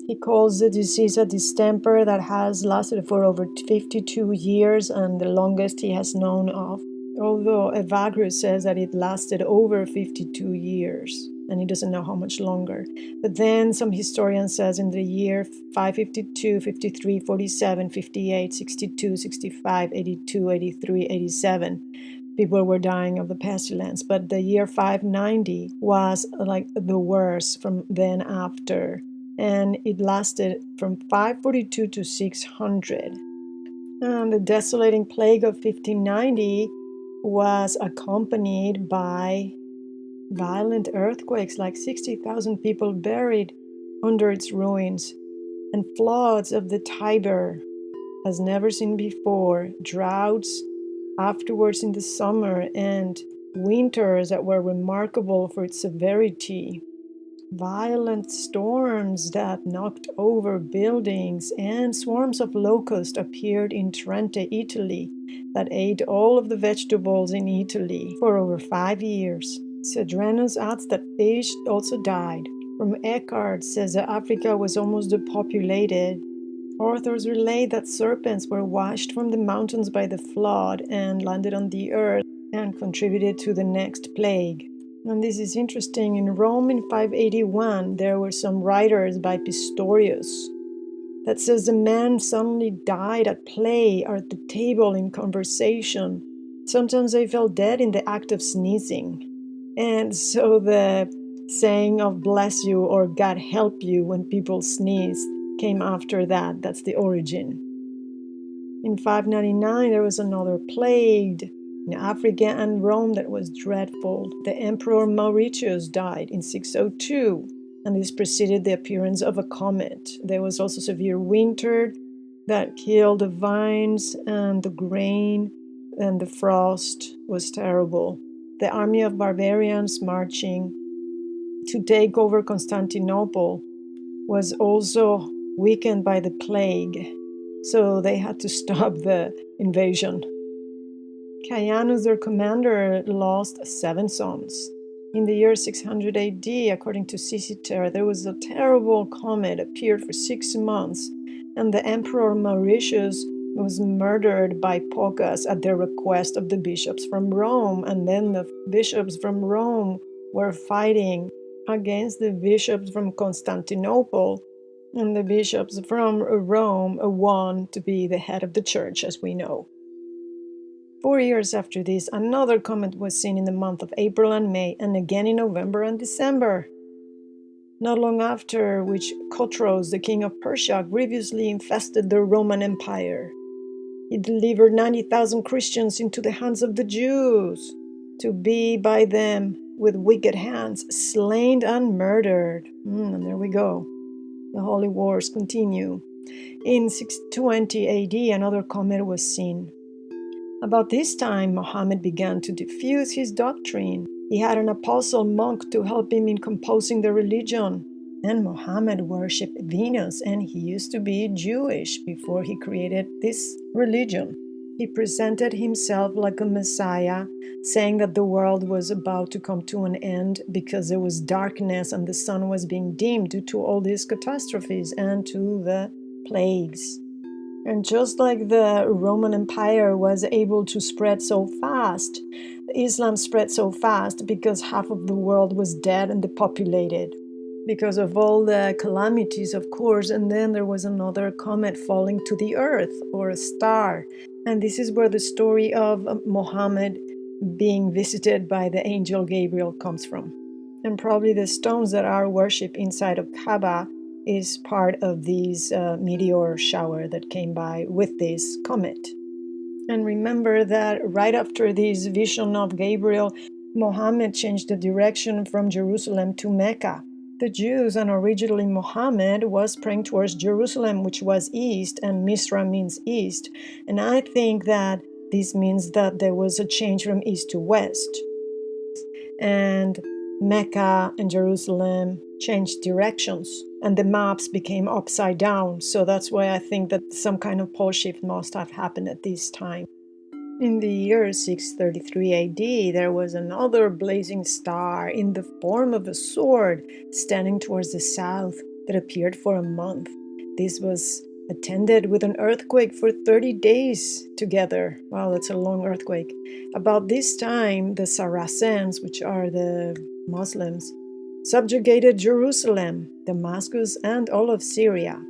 He calls the disease a distemper that has lasted for over 52 years and the longest he has known of, although Evagrius says that it lasted over 52 years. And he doesn't know how much longer. But then some historian says in the year 552, 53, 47, 58, 62, 65, 82, 83, 87, people were dying of the pestilence. But the year 590 was like the worst from then after. And it lasted from 542 to 600. And the desolating plague of 1590 was accompanied by violent earthquakes, like 60,000 people buried under its ruins, and floods of the Tiber as never seen before, droughts afterwards in the summer, and winters that were remarkable for its severity. Violent storms that knocked over buildings, and swarms of locusts appeared in Trente, Italy, that ate all of the vegetables in Italy for over 5 years. Cedrenus adds that fish also died. From Eckhart says that Africa was almost depopulated. Authors relate that serpents were washed from the mountains by the flood and landed on the earth and contributed to the next plague. And this is interesting. In Rome in 581, there were some writers by Pistorius that says the man suddenly died at play or at the table in conversation. Sometimes they fell dead in the act of sneezing. And so the saying of bless you or God help you when people sneeze came after that. That's the origin. In 599, there was another plague in Africa and Rome that was dreadful. The Emperor Mauritius died in 602, and this preceded the appearance of a comet. There was also severe winter that killed the vines and the grain, and the frost was terrible. The army of barbarians marching to take over Constantinople was also weakened by the plague, so they had to stop the invasion. Caianus, their commander, lost 7 sons. In the year 600 AD, according to Sisiter, there was a terrible comet appeared for 6 months, and the Emperor Mauritius was murdered by Pocas at the request of the bishops from Rome, and then the bishops from Rome were fighting against the bishops from Constantinople, and the bishops from Rome won to be the head of the church, as we know. 4 years after this, another comet was seen in the month of April and May, and again in November and December. Not long after which Khosrow, the king of Persia, grievously infested the Roman Empire. He delivered 90,000 Christians into the hands of the Jews, to be by them with wicked hands slain and murdered. And there we go. The holy wars continue. In 620 AD, another comet was seen. About this time, Mohammed began to diffuse his doctrine. He had an apostle monk to help him in composing the religion. And Mohammed worshipped Venus, and he used to be Jewish before he created this religion. He presented himself like a Messiah, saying that the world was about to come to an end because there was darkness and the sun was being dimmed due to all these catastrophes and to the plagues. And just like the Roman Empire was able to spread so fast, Islam spread so fast because half of the world was dead and depopulated. Because of all the calamities, of course, and then there was another comet falling to the earth, or a star. And this is where the story of Muhammad being visited by the angel Gabriel comes from. And probably the stones that are worshipped inside of Kaaba is part of this meteor shower that came by with this comet. And remember that right after this vision of Gabriel, Muhammad changed the direction from Jerusalem to Mecca. The Jews, and originally Muhammad, was praying towards Jerusalem, which was east, and Misra means east. And I think that this means that there was a change from east to west. And Mecca and Jerusalem changed directions, and the maps became upside down. So that's why I think that some kind of pole shift must have happened at this time. In the year 633 AD, there was another blazing star in the form of a sword standing towards the south that appeared for a month. This was attended with an earthquake for 30 days together. Wow, that's a long earthquake. About this time, the Saracens, which are the Muslims, subjugated Jerusalem, Damascus, and all of Syria.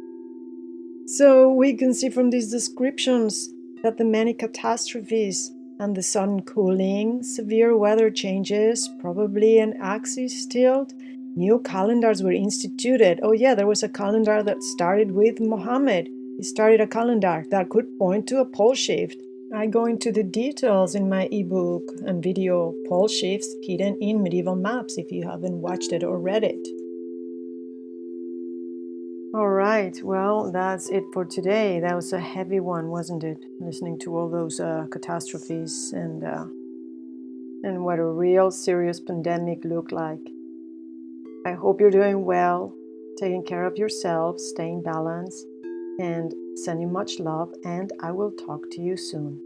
So we can see from these descriptions that the many catastrophes and the sudden cooling, severe weather changes, probably an axis tilt, new calendars were instituted. Oh yeah, there was a calendar that started with Muhammad. He started a calendar that could point to a pole shift. I go into the details in my ebook and video, Pole Shifts Hidden in Medieval Maps, if you haven't watched it or read it. All right, well, that's it for today. That was a heavy one, wasn't it? Listening to all those catastrophes and what a real serious pandemic looked like. I hope you're doing well, taking care of yourself, staying balanced, and sending much love, and I will talk to you soon.